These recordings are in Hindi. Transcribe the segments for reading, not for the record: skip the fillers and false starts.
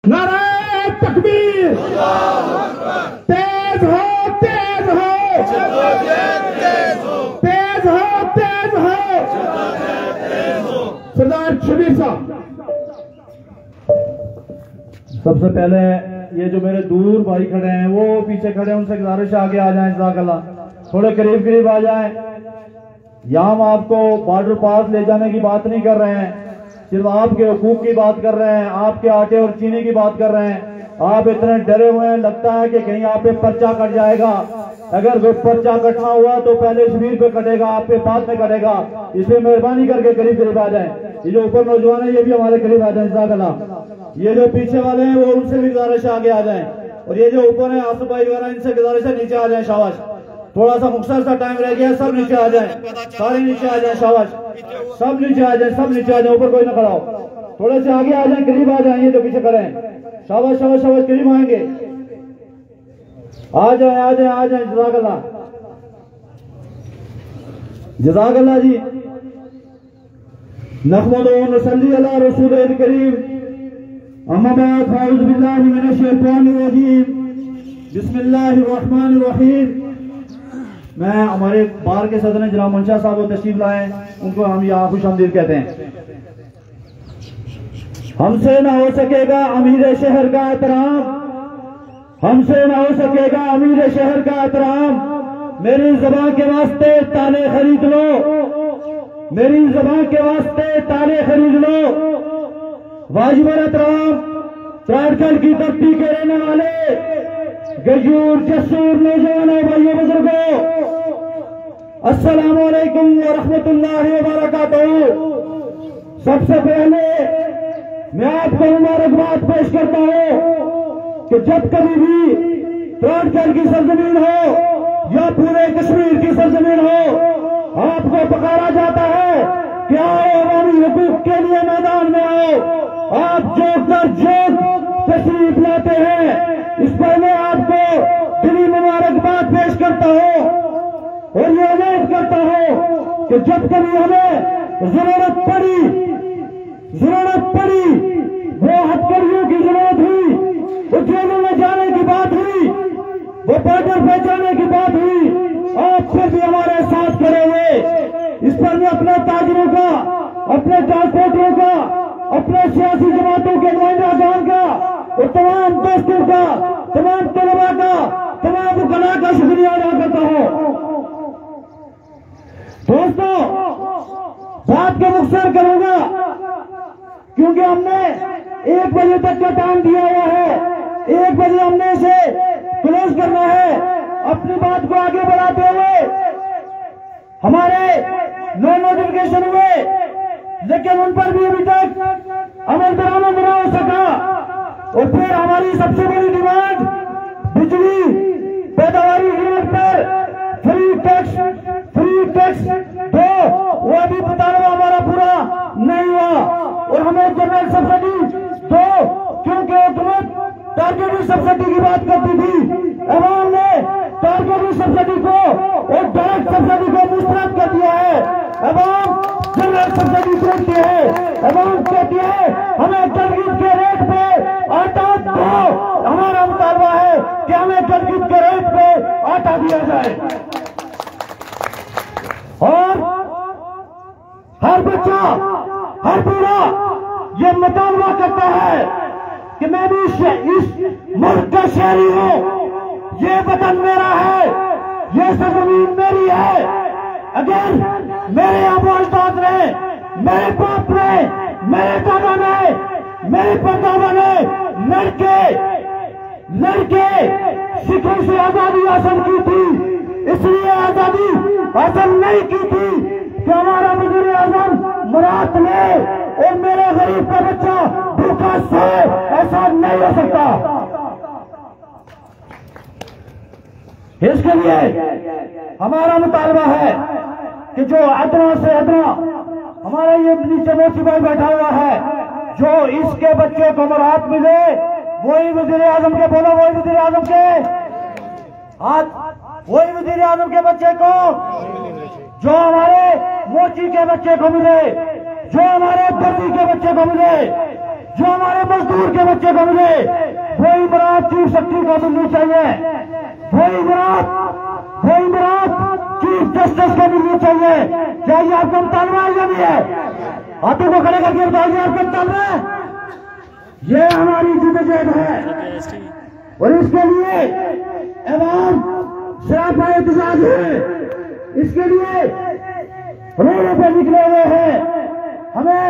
नारे तकबीर, तेज हो तेज हो, तेज हो तेज हो, सरदार शबीर साहब। सबसे पहले ये जो मेरे दूर भाई खड़े हैं वो पीछे खड़े हैं, उनसे गुजारिश आगे आ जाएं, जज़ाकल्लाह थोड़े करीब करीब आ जाएं। यहाँ हम आपको बॉर्डर पास ले जाने की बात नहीं कर रहे हैं, सिर्फ आपके हुकूक की बात कर रहे हैं, आपके आटे और चीनी की बात कर रहे हैं। आप इतने डरे हुए हैं, लगता है कि कहीं आप पे पर्चा कट जाएगा। अगर वो पर्चा कटना हुआ तो पहले शबीर पे कटेगा, आप पे बाद में कटेगा। इसलिए मेहरबानी करके करीब करीब आ जाएं। ये जो ऊपर नौजवान है ये भी हमारे करीब आ जाएं, जज़ाकल्लाह। ये जो पीछे वाले हैं वो उनसे भी गुजारिश आगे आ जाएं, और ये जो ऊपर है आसफ भाई वगैरह इनसे गुजारिश है नीचे आ जाएं। शाबाश, थोड़ा सा मुख्तसर सा टाइम रह गया, सब नीचे आ जाएं, सारे नीचे आ जाएं। शाबाश, सब नीचे आ जाएं, सब नीचे आ जाएं, ऊपर कोई ना खड़ा हो। थोड़े से आगे आ जाएं, करीब आ जाएं, ये जो पीछे खड़े हैं। शाबाश शाबाश शाबाश, करीब आएंगे, आ जाएं आ जाएं आ जाएं। जज़ाकल्लाह जज़ाकल्लाह जी। नहमदुहु व नसल्ली अला रसूलिल करीम, अम्मा बाद, अऊज़ु बिल्लाहि मिनश शैतानिर रजीम, बिस्मिल्लाहिर रहमानिर रहीम। मैं हमारे बार के सदर जनाब मंशा साहब वो तशरीफ लाए, उनको हम यहाँ खुशामदीद कहते हैं। हमसे ना हो सकेगा अमीर शहर का एहतराम, हमसे ना हो सकेगा अमीर शहर का एहतराम। मेरी ज़बान के वास्ते ताले खरीद लो, मेरी ज़बान के वास्ते ताले खरीद लो। वाजिब एहतराम त्राडखंड की धरती के रहने वाले गयूर जसूर नौजवानों भाइयों बुजुर्गों, अस्सलामु अलैकुम व रहमतुल्लाहि व बरकातहू। सबसे पहले मैं आपको मुबारकबाद पेश करता हूं कि जब कभी भी त्राडखंड की सरजमीन हो या पूरे कश्मीर की सरजमीन हो, आपको पुकारा जाता है कि आओ अवामी हुकूक के लिए मैदान में आओ। आप जो कर जो तशरीफ लाते हैं, इस पर मैं आपको दिली मुबारकबाद पेश करता हूं, और ये उम्मीद करता हूं कि जब कभी हमें जरूरत पड़ी, वो हथकड़ियों की जरूरत हुई, वो जेलों में जाने की बात हुई, वो बॉर्डर पे जाने की बात हुई, आप फिर भी हमारे साथ खड़े हुए। इस पर मैं अपने ताजरों का, अपने ट्रांसपोर्टरों का, अपने सियासी जमातों के नुमाइंदागान का और तमाम दोस्तों का, तमाम तलबा का, तमाम उकला का शुक्रिया अदा करता हूं। दोस्तों, बात को मुख्तसर करूंगा क्योंकि हमने 1 बजे तक का टाइम दिया हुआ है, 1 बजे हमने इसे क्लोज करना है। अपनी बात को आगे बढ़ाते हुए हमारे 9 नोटिफिकेशन हुए, लेकिन उन पर भी अभी तक अमल दरामद न हो सका। और फिर हमारी सबसे बड़ी डिमांड बिजली पैदावारी यूनिट पर फ्री टैक्स दो, वो अभी मुतालबा हमारा पूरा नहीं हुआ। और हमें जनरल सब्सिडी दो, क्योंकि हुकूमत टारगेटेड सब्सिडी की बात करती थी, अवाम ने टारगेटेड सब्सिडी को और डायरेक्ट सब्सिडी को मुस्तरद कर दिया है। अवाम जनरल सब्सिडी देती है, अवाम कहती है हमें तरगीब के रेट पे आटा दो। हमारा मुतालबा है कि हमें तरगीब के रेट पे आटा दिया जाए, और हर बच्चा, हर बूढ़ा ये मुतालबा करता है कि मैं भी इस मुल्क का शहरी हूं, ये वतन मेरा है, ये सरजमीन मेरी है। अगर मेरे अबू अजदाद ने, मेरे बाप ने, मेरे दादा ने, मेरे परदादा ने लड़के सिखों से आजादी हासिल की थी, इसलिए आजादी हासिल नहीं की थी कि हमारा वज़ीर आज़म मुराद ले और मेरे गरीब का बच्चा भूखा सोए, ऐसा नहीं हो सकता। इसके लिए हमारा मुतालबा है कि जो अदना से अदना, हमारा ये नीचे मोची भाई बैठा हुआ है, जो इसके बच्चे को मुराद मिले, वही वज़ीर आज़म के, बोलो वही वज़ीर आज़म के हाथ, वही वज़ीर आज़म के बच्चे को, जो हमारे मोची के बच्चे को मिले, जो हमारे बर्दी के बच्चे को मिले, जो हमारे मजदूर के बच्चे को मिले, वही बरात चीफ सेक्रेटरी को मिलनी चाहिए, वही बरात चीफ जस्टिस को मिलनी चाहिए। क्या ये आपका मुतालबा या नहीं है? हाथों को खड़े करके बताइए आपका मुतालबा है? ये हमारी जिद्दोजहद है और इसके लिए एवाम सरापा एहतजाज है, इसके लिए रोडों पर निकले हुए हैं। हमें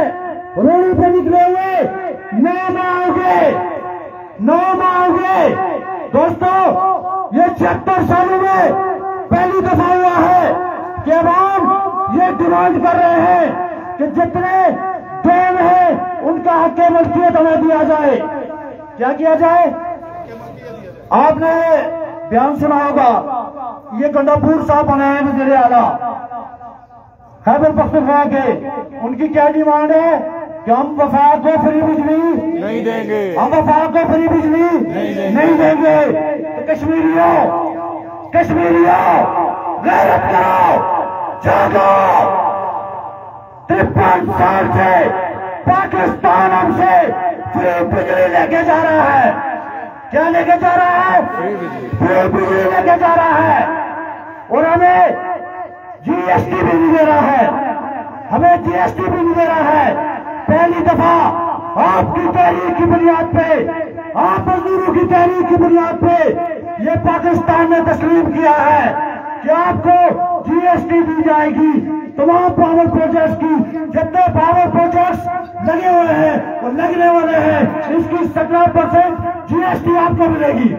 रोडों पर निकले हुए 9 माह हो गए दोस्तों। ये 76 सालों में पहली दफा हुआ है कि अवाम ये डिमांड कर रहे हैं कि जितने डैम हैं उनका हक मलकियत हमें दिया जाए। क्या किया जाए? आपने बयान सुना होगा, ये गंडापुर साहब बने हैं वज़ीर आला खैबर पख्तूनख्वा के। उनकी क्या डिमांड है कि हम वफाक को फ्री बिजली नहीं देंगे, हम वफाक को फ्री बिजली नहीं देंगे। तो कश्मीरियों गैरत करो, जागो। 53 साल से पाकिस्तान हमसे फ्री बिजली लेके जा रहा है। क्या लेके जा रहा है? फ्री बिजली लेके जा रहा है और हमें जीएसटी भी नहीं दे रहा है, हमें जीएसटी भी नहीं दे रहा है। पहली दफा आपकी तहरीक की बुनियाद पे, आप मजदूरों की तहरीक की बुनियाद पे ये पाकिस्तान ने तस्लीम किया है कि आपको जीएसटी दी जाएगी तमाम पावर प्रोजेक्ट्स की। जितने पावर प्रोजेक्ट्स लगे हुए हैं और लगने वाले हैं, इसकी 17% जीएसटी आपको मिलेगी।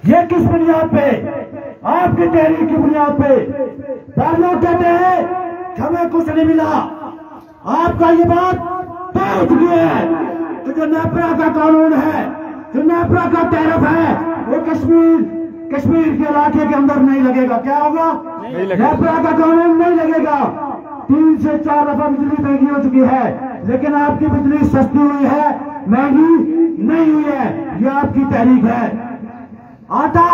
ये किस बुनियाद पे? आपकी तहरीक की बुनियाद पे। बार लोग कहते हैं कि हमें कुछ नहीं मिला। आपका ये बात तय हो चुकी है कि जो नेपरा का कानून है, जो नेपरा का टैरिफ है, वो कश्मीर के इलाके के अंदर नहीं लगेगा। क्या होगा? नेपरा का कानून नहीं लगेगा। 3 से 4 दफा बिजली महंगी हो चुकी है, लेकिन आपकी बिजली सस्ती हुई है, महंगी नहीं हुई है। ये आपकी तहरीक है। आटा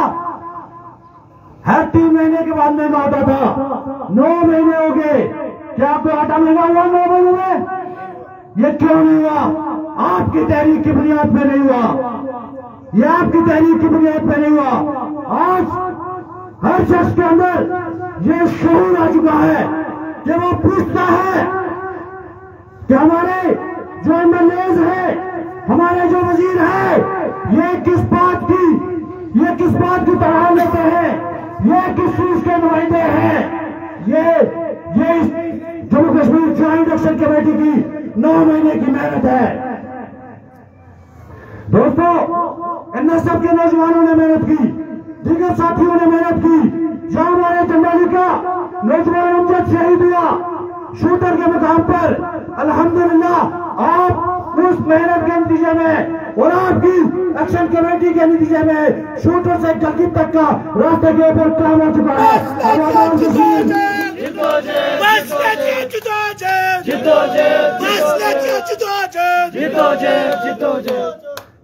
हर 3 महीने के बाद महंगा होता था, 9 महीने हो गए। क्या आपको आटा महंगा हुआ 9 महीने में? ये क्यों नहीं हुआ? आपकी तहरीक की बुनियाद पे नहीं हुआ, ये आपकी तहरीक की बुनियाद पे नहीं हुआ। आज हर शख्स के अंदर ये शऊर आ चुका है कि वो पूछता है कि हमारे जो एमएलएज हैं, हमारे जो वजीर हैं, ये किस बात की तरह लेते हैं, ये किस चीज के नुमाइंदे हैं। ये Jammu Kashmir joint action committee की 9 महीने की मेहनत है दोस्तों। एनएसएफ के नौजवानों ने मेहनत की, दीगर साथियों ने मेहनत की। जहां हमारे चंडाली का नौजवान अमजद शहीद हुआ शूटर के मुकाम पर, अल्हम्दुलिल्लाह आप उस मेहनत के नतीजे में और आपकी एक्शन कमेटी के नतीजे में शूटर से गलती तक का रास्ते के ऊपर काम हो चुका है।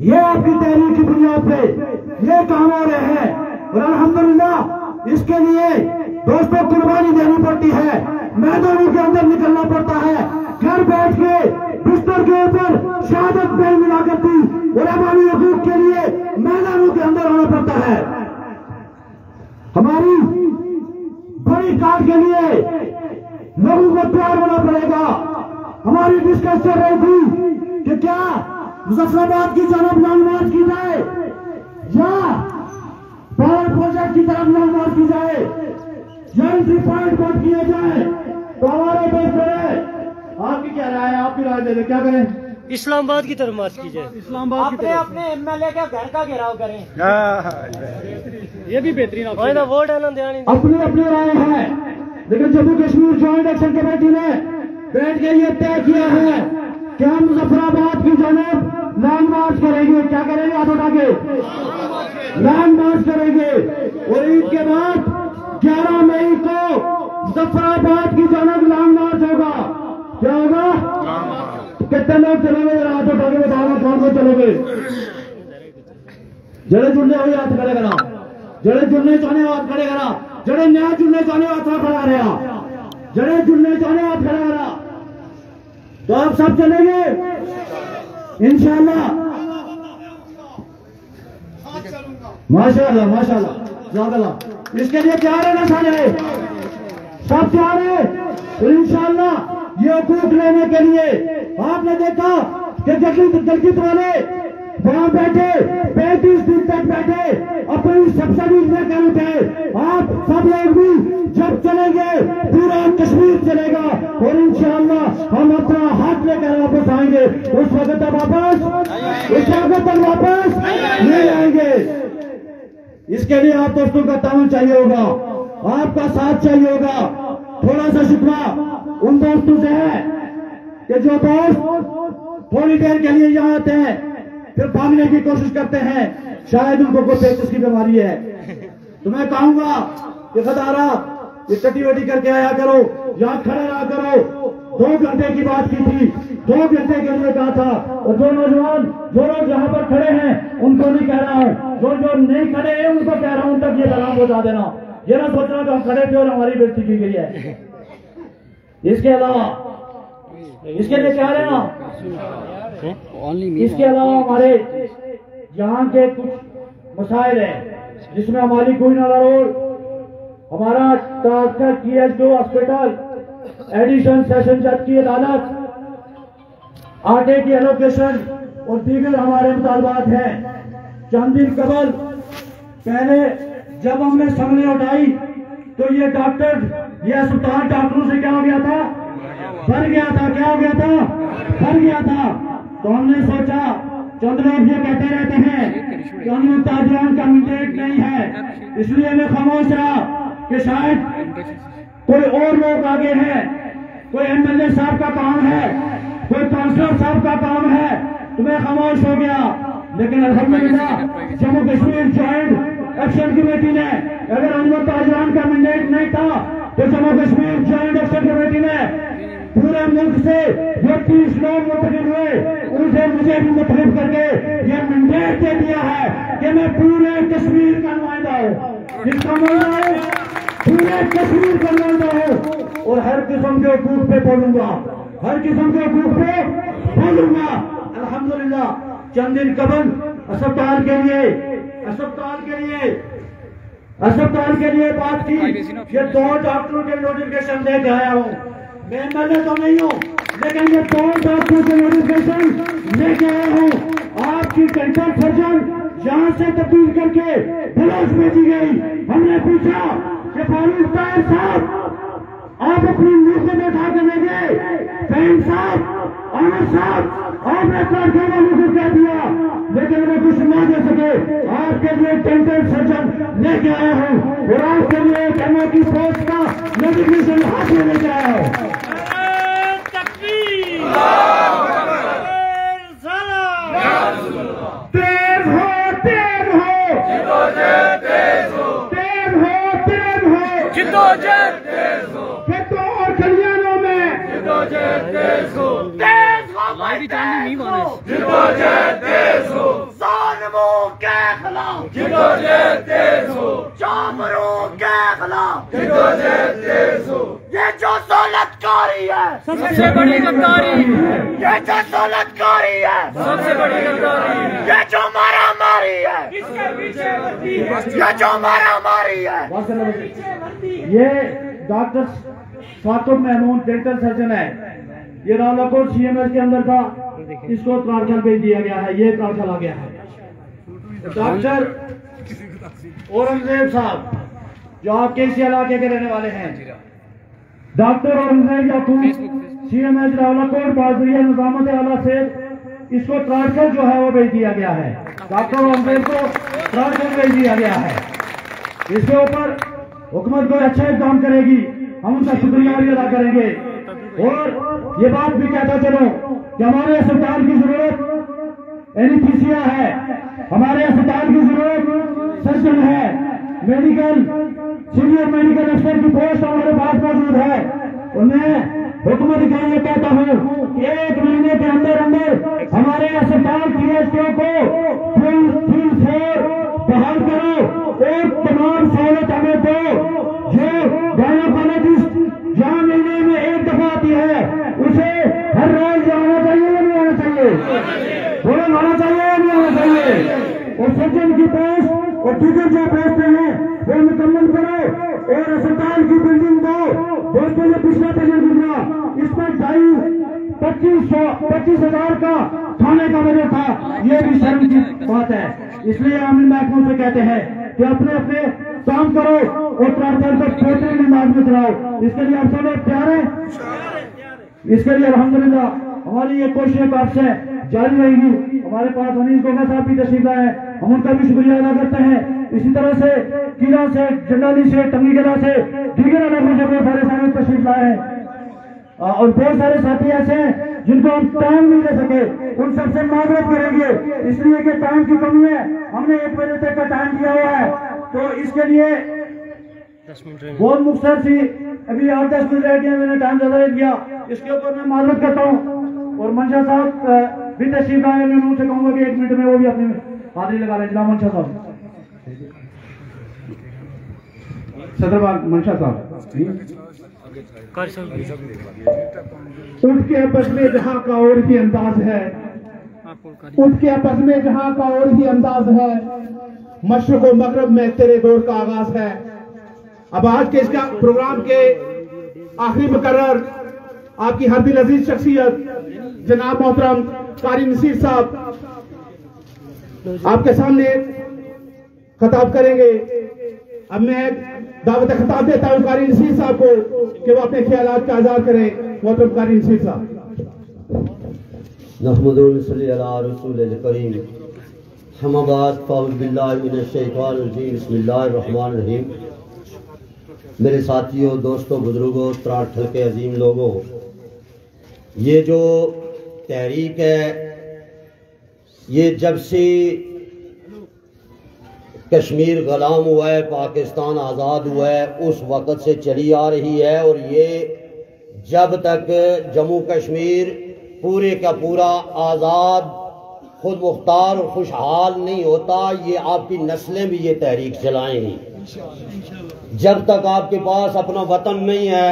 ये आपकी तहरीक की बुनियाद पे ये काम हो रहे हैं और अल्हम्दुलिल्लाह इसके लिए दोस्तों कुर्बानी देनी पड़ती है, मैदानों के अंदर निकलना पड़ता है। घर बैठ के बिस्तर के ऊपर शहादत बेल मिला करती और अवामी हकूक के लिए मैदानों के अंदर आना पड़ता है। हमारी बड़ी कार के लिए लोगों को तैयार होना पड़ेगा। हमारी डिस्कस चल रही थी कि क्या मुजफ्फराबाद की तरफ लॉन्ग मार्च की जाए या पावर प्रोजेक्ट की तरफ लॉन्ग मार्च की जाए या एंट्री पॉइंट बंद किए जाए। तो हमारे देश में आपकी क्या राय है? आपकी राय दे दें, क्या करें? इस्लामाबाद की तरफ मार्च कीजिए, इस्लामाबाद की तरफ अपने एमएलए के घर का घेराव करें। ये भी बेहतरीन वही ना वोट है ना ध्यान। अपनी अपनी राय है, लेकिन Jammu Kashmir joint action committee ने बैठ के ये तय किया है कि हम मुजफ्फराबाद की जानब लॉन्ग मार्च करेंगे। क्या करेंगे? हाथ उठा के लॉन्ग मार्च करेंगे और ईद के बाद 11 मई को मुजफ्फराबाद की जानब लॉन्ग मार्च होगा। क्या होगा? कितने लोग चलोगे? हाथ उठा के बताओ कौन कौन चलोगे? जड़े जुड़ने हुए हाथ खड़े करा, जड़े जुड़ने चाहने हाथ खड़े करा, जड़े न्याय जुड़ने चाहने हाथ खड़ा रहा, जड़े जुड़ने चाहने हाथ खड़ा करा। तो आप सब चलेंगे इंशाअल्लाह। माशाअल्लाह माशाअल्लाह ज़ाकल्लाह। इसके लिए तैयार है ना सारे, सब तैयार है। तो इंशाअल्लाह ये हकूक लेने के लिए आपने देखा कि जल्दी वाले वहां बैठे 35 दिन तक बैठे, अपनी सब्सिडी लेकर उठे। आप सब लोग भी जब चलेंगे पूरा कश्मीर चलेगा और इंशाअल्लाह हम अपना हाथ लेकर वापस आएंगे। उस वक्त तक वापस नहीं आएंगे। इसके लिए आप दोस्तों का ताउन चाहिए होगा, आपका साथ चाहिए होगा। थोड़ा सा शिकवा उन दोस्तों से है कि जो दोस्त थोड़ी देर के लिए यहाँ आते हैं फिर भागने की कोशिश करते हैं, शायद उनको कोई पेचिश की बीमारी है। तो मैं कहूंगा कि खदारा ये टटी वटी करके आया करो, यहाँ खड़े रहा करो। 2 घंटे की बात की थी, 2 घंटे के लिए कहा था। और जो नौजवान जो लोग यहाँ पर खड़े हैं उनको नहीं कह रहा हूँ, जो नहीं खड़े हैं उनको कह रहा हूं तक ये पैगाम पहुंचा देना। ये ना सोचना कि हम खड़े थे और हमारी बेइज्जती की गई है। इसके अलावा इसके लिए क्या है ना, इसके अलावा हमारे यहाँ के कुछ मसाइल हैं जिसमें हमारी कोई नाला रोड, हमारा transfer TH2 hospital, addition session जज की अदालत, आटे की एलोकेशन और दीगर हमारे मुतालबात हैं। चंद दिन कबल पहले जब हमने संगली उठाई तो ये डॉक्टर ये अस्पताल डॉक्टरों से क्या हो गया था, भर गया था। क्या हो गया था, भर गया था। तो हमने सोचा, चंद लोग ये कहते रहते हैं कि हम ताजरान का मैंडेट नहीं है, इसलिए मैं खामोश रहा कि शायद कोई और लोग आगे हैं, कोई MLA साहब का काम है, कोई काउंसलर साहब का काम है, तो मैं खामोश हो गया। लेकिन अल्हम्दुलिल्लाह Jammu Kashmir joint action committee ने, अगर अनवर ताजरान का मैंडेट नहीं था तो Jammu Kashmir joint action committee ने पूरे मुल्क से जो 30 लोग मुंतखब हुए उनसे मुझे भी मुंतखब करके ये मैंडेट दे दिया है कि मैं पूरे कश्मीर का नुमाइंदा हूँ। जिसका मतलब है पूरे कश्मीर का नुमाइंदा हूँ और हर किस्म के हकूक पे बोलूंगा, हर किस्म के हकूक पे बोलूंगा। अल्हम्दुलिल्लाह चंद दिन कबल अस्पताल के लिए बात की। ये 2 डॉक्टरों के नोटिफिकेशन लेके आया हूँ। मैं MLA तो नहीं हूँ, लेकिन ये 2 डॉक्टरों के नोटिफिकेशन लेके आया हूँ। आपकी डेंटल सर्जन यहाँ से तब्दील करके बलोच भेजी गई। हमने पूछा कि फारूक ताहिर साहब आप अपनी मुंह से बैठा के लेंगे, फैन साहब, आमिर साहब आपने काटने वालों को कह दिया, लेकिन मैं कुछ ना दे सके। आपके लिए डेंटल सर्जन लेके आया हूँ और आपके लिए MO की पोस्ट का नोटिफिकेशन हाथ में लेके आया हूँ। तेज हो, तेज हो, तेज हो, तेज हो, तेज हो, जिद्दोजहद तेज हो, खेतों और खलियानों में जिद्दोजहद तेज हो, तेज हो, भाई चांदी नहीं माने, जिद्दोजहद तेज हो, जालिमों के खिलाफ जिद्दोजहद तेज हो, जाबरों के खिलाफ जिद्दोजहद तेज हो। ये जो दौलतकारी है सबसे बड़ी गद्दारी, ये जो दौलतकारी है सबसे बड़ी गद्दारी, ये जो मारामारी है इसके पीछे वर्दी है, ये जो मारामारी है। ये डॉक्टर स्वातुर महमूद डेंटल सर्जन है, ये रावलाकोट CMS के अंदर था, इसको त्रालकल भेज दिया गया है, ये त्रालकल आ गया है। डॉक्टर औरंगजेब साहब जो आपके इसी इलाके के रहने वाले हैं, डॉक्टर औरंगजेब याकूब CMS रावलाकोट बाजरिया निजामत आला से इसको त्रालकल जो है वो भेज दिया गया है। डॉक्टर औरंगजेब को त्रालकल भेज दिया गया है। इसके ऊपर हुकूमत कोई अच्छा इक़दाम करेगी, हम उनका शुक्रिया भी अदा करेंगे। और ये बात भी कहता चलो कि हमारे अस्पताल की जरूरत एनेस्थीसिया है, हमारे अस्पताल की जरूरत सर्जन है, मेडिकल सीनियर मेडिकल अफसर की पोस्ट हमारे पास मौजूद है। और मैं हुकूमत को ये कहता हूँ कि 1 महीने के अंदर अंदर हमारे अस्पताल TH2 को फुल फोर बहाल करो और तमाम सहूलत हमें दो। जो गायनोकोलॉजिस्ट जहाँ महीने में 1 दफा आती है उसे हर रोज और सर्जन की पोस्ट और दीगर जो पोस्टें हैं वो मुकम्मल करो और अस्पताल की बिल्डिंग को दोस्तों ये पिछला बजट गुजरा इसमें 25,000 का खाने का बजट था। ये भी शर्म की बात है। इसलिए हम महकमों से कहते हैं कि अपने अपने काम करो और प्रार्थना को पोतरी नमाज में चलाओ। इसके लिए आप सब लोग तैयार हैं। इसके लिए अल्हम्दुलिल्लाह हमारी ये कोशिश आपसे जारी रहेगी। हमारे पास अनिल गोगा साहब भी तशरीफ लाए हैं, हम उनका भी शुक्रिया अदा करते हैं। इसी तरह से किला से, जंडाली से, टंगीगला से दीगर इलाकों से बहुत सारे साथी तशरीफ लाए हैं और बहुत सारे साथी ऐसे हैं जिनको हम टाइम नहीं दे सके, उन सबसे माजरत करेंगे इसलिए कि टाइम की कमी है। हमने 1 बजे तक का टाइम दिया हुआ है, तो इसके लिए बहुत मुख्तर सी अभी 8-10 मिनट रह गए, मैंने टाइम ज्यादा दिया, इसके ऊपर मैं माजरत करता हूँ। और मंशा साहब भी तशरीफ लाए, मैं उनसे कहूंगा कि 1 मिनट में वो भी अपनी हाजिरी लगा लें। जनाब मंशा साहब, सदरबाग मंशा साहब। उठ के आपस में जहां का और ही अंदाज है, उठ के आपस में जहां का और ही अंदाज है, मशरक़ व मगरब में तेरे दौर का आगाज है। अब आज के इसका प्रोग्राम के आखिरी मुकर्रर आपकी हर दिल अजीज शख्सियत जनाब मोहतरम कारी नसीर साहब आपके सामने खिताब करेंगे। अब मैं दावत खिताब देता हूं कारी नसीर साहब को कि वो अपने ख्यालात का इज़हार करें। मोहतरम कारी नसीर साहब। नहमदुहु व नसल्ली अला रसूलिल करीम, अम्मा बाद, फ़अऊज़ु बिल्लाहि मिनश शैतानिर रजीम, बिस्मिल्लाहिर रहमानिर रहीम। मेरे साथियों, दोस्तों, बुजुर्गों, त्राठल के अजीम लोगों, ये जो तहरीक है ये जब से कश्मीर गुलाम हुआ है, पाकिस्तान आज़ाद हुआ है, उस वक़्त से चली आ रही है। और ये जब तक जम्मू कश्मीर पूरे का पूरा आज़ाद, खुद मुख्तार और खुशहाल नहीं होता, ये आपकी नस्लें भी ये तहरीक चलाएंगी। जब तक आपके पास अपना वतन नहीं है,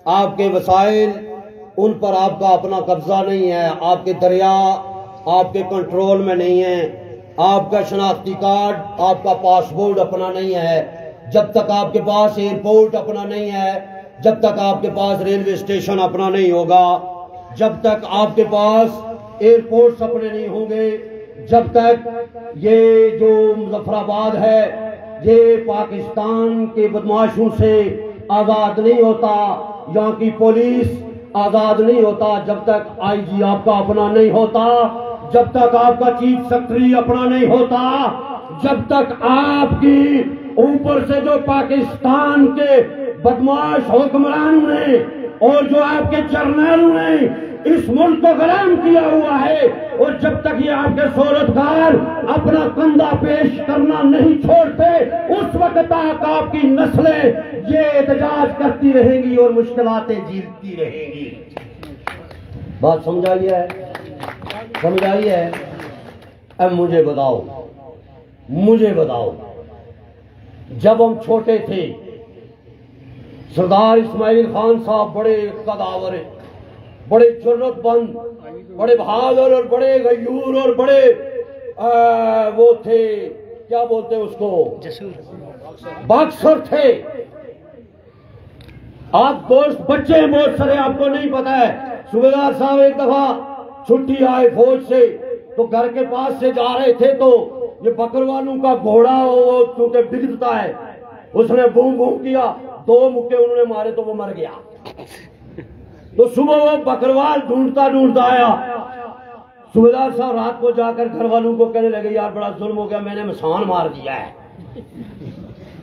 आपके वसाइल उन पर आपका अपना कब्जा नहीं है, आपके दरिया आपके कंट्रोल में नहीं है, आपका शनाख्ती कार्ड, आपका पासपोर्ट अपना नहीं है, जब तक आपके पास एयरपोर्ट अपना नहीं है, जब तक आपके पास रेलवे स्टेशन अपना नहीं होगा, जब तक आपके पास एयरपोर्ट्स अपने नहीं होंगे, जब तक ये जो मुजफ्फराबाद है ये पाकिस्तान के बदमाशों से आज़ाद नहीं होता, यहाँ की पुलिस आज़ाद नहीं होता, जब तक आईजी आपका अपना नहीं होता, जब तक आपका चीफ सेक्रेटरी अपना नहीं होता, जब तक आपकी ऊपर से जो पाकिस्तान के बदमाश हुक्मरानों ने और जो आपके जर्नलों ने इस मुल्क को गुलाम किया हुआ है, और जब तक ये आपके सोलतगार अपना कंधा पेश करना नहीं छोड़ते, उस वक्त तक आपकी नस्लें ये एहतजाज करती रहेंगी और मुश्किलातें झेलती रहेंगी। बात समझाई है? समझाई है? अब मुझे बताओ, जब हम छोटे थे, सरदार इस्माइल खान साहब बड़े कदावर, बड़े जुर्रतमंद, बड़े बहादुर और बड़े गयूर और बड़े वो थे, क्या बोलते हैं उसको, बॉक्सर थे। आप दोस्त बच्चे हैं बहुत सारे, आपको नहीं पता है। सूबेदार साहब एक दफा छुट्टी आए फौज से, तो घर के पास से जा रहे थे, तो ये बकरवालों का घोड़ा वो चूंकि बिगड़ता है, उसने बूम बूम किया, 2 मुक्के उन्होंने मारे तो वो मर गया। तो सुबह वो बकरवाल ढूंढता आया। सूबेदार साहब रात को जाकर घर वालों को कहने लगे, यार बड़ा जुल्म हो गया, मैंने मसान मार दिया है।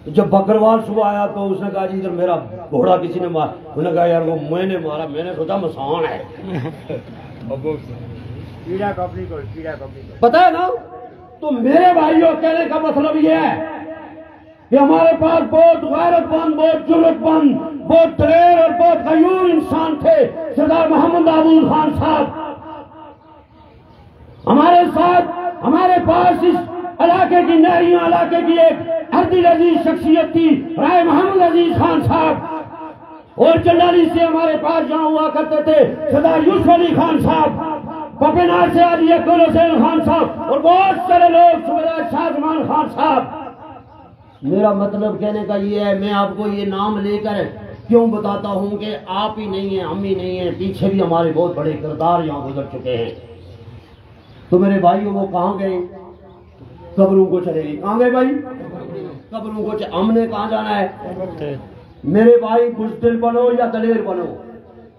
तो जब बकरवाल सुबह आया तो उसने कहा, जी इधर मेरा घोड़ा किसी ने मारा। उन्होंने कहा, यार वो मैंने मारा, मैंने सोचा मसान है। पता है ना? तो मेरे भाइयों, कहने का मतलब यह है कि हमारे पास बहुत गैरतमंद, बहुत जुर्रतमंद, बहुत दलेर और बहुत गयूर इंसान थे। सरदार मोहम्मद अबूल खान साहब हमारे साथ, हमारे पास इस इलाके की नहरियां इलाके की एक अर्दिल अजीज शख्सियत थी, राय मोहम्मद अजीज खान साहब। और जंडाली से हमारे पास जहां हुआ करते थे सरदार यूसुफ अली खान साहब, पपेनार से आदि अब्दुल हुसैन खान साहब, और बहुत सारे लोग सूबेदार शाहजमान खान साहब, मेरा मतलब कहने का ये है, मैं आपको ये नाम लेकर क्यों बताता हूं कि आप ही नहीं हैं, हम ही नहीं हैं, पीछे भी हमारे बहुत बड़े किरदार यहाँ गुजर चुके हैं। तो मेरे भाइयों वो कहाँ गए? कब्रों को चले गए। कहाँ गए भाई? कब्रों को। हमने कहाँ जाना है? मेरे भाई बुज़दिल बनो या दलेर बनो,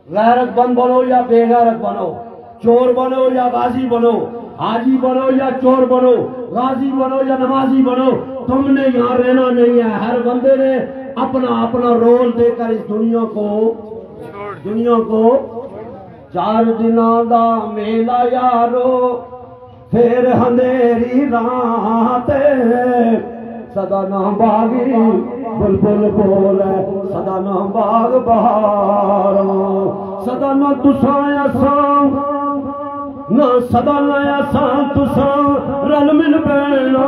गैरतमंद बनो या बेगैरत बनो, चोर बनो या गाजी बनो, हाजी बनो या चोर बनो, गाजी बनो या नमाजी बनो, तुमने यहाँ रहना नहीं है। हर बंदे ने अपना अपना रोल देकर इस दुनिया को 4 दिना दा मेला यारो, फिर अंधेरी रात, सदा ना बागी बुलबुल बोले, सदा ना बाग बहार, सदा ना तुसाया सांग ना, सदा नया सांग तुसा रल मिल बैना,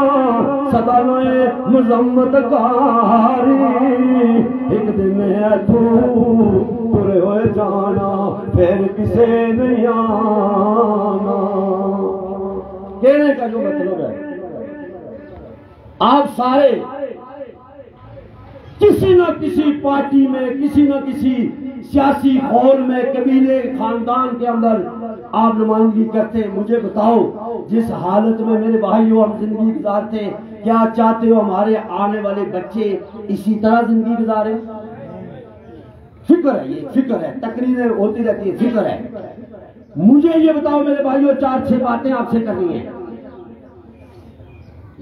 सदा नए मुजम्मत कारी, एक दिन तू तुरे हुए जाना, फिर किसे नहीं आना। कहने का जो मतलब है, आप सारे किसी न किसी पार्टी में, किसी न किसी सियासी हॉल में, कबीले खानदान के अंदर आप नुमाइंदगी करते हैं। मुझे बताओ, जिस हालत में मेरे भाइयों हम जिंदगी गुजारते हैं, क्या चाहते हो हमारे आने वाले बच्चे इसी तरह जिंदगी गुजारे? फिक्र है, ये फिक्र है, तकरीरें होती रहती है, फिक्र है। मुझे ये बताओ मेरे भाइयों, 4-6 बातें आपसे करनी है।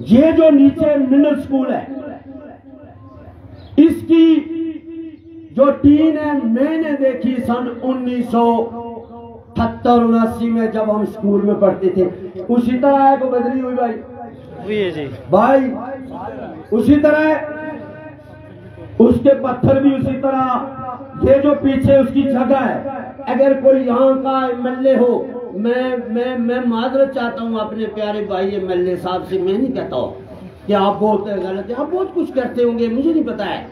ये जो नीचे मिडिल स्कूल है, इसकी जो टीन है मैंने देखी सन 1978-79 में, जब हम स्कूल में पढ़ते थे। उसी तरह है को बदली हुई भाई? हुई है जी भाई, उसी तरह उसके पत्थर भी उसी तरह। ये जो पीछे उसकी जगह है, अगर कोई यहाँ का एमएलए हो, मैं माजरत चाहता हूँ अपने प्यारे भाई एमएलए साहब से। मैं नहीं कहता हूँ कि आप बहुत गलत है, आप बहुत कुछ करते होंगे, मुझे नहीं पता है,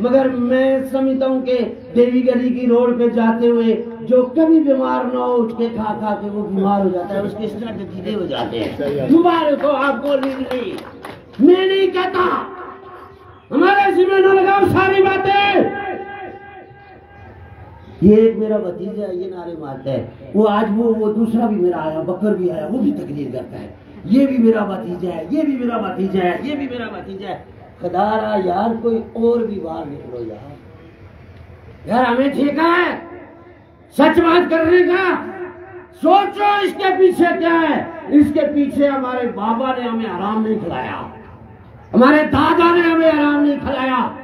मगर मैं समझता हूँ कि देवी गली की रोड पे जाते हुए जो कभी बीमार ना हो, उसके खा के वो बीमार हो जाता है, उसके स्टड सीधे हो जाते हैं। दोबारा को आपको नहीं, मैं नहीं कहता, हमारे जिम्मे न लगाओ सारी बातें। ये एक मेरा भतीजा है, ये नारे मारता है। वो आज वो दूसरा भी मेरा आया, बकर भी आया, वो भी तकरीर करता है। ये भी मेरा भतीजा है, ये भी मेरा भतीजा है, ये भी मेरा भतीजा है। खुदारा यार, कोई और भी बाहर निकलो यार, हमें ठीक है सच बात करने का। सोचो इसके पीछे क्या है। इसके पीछे हमारे बाबा ने हमें आराम नहीं खिलाया, हमारे दादा ने हमें आराम नहीं खिलाया।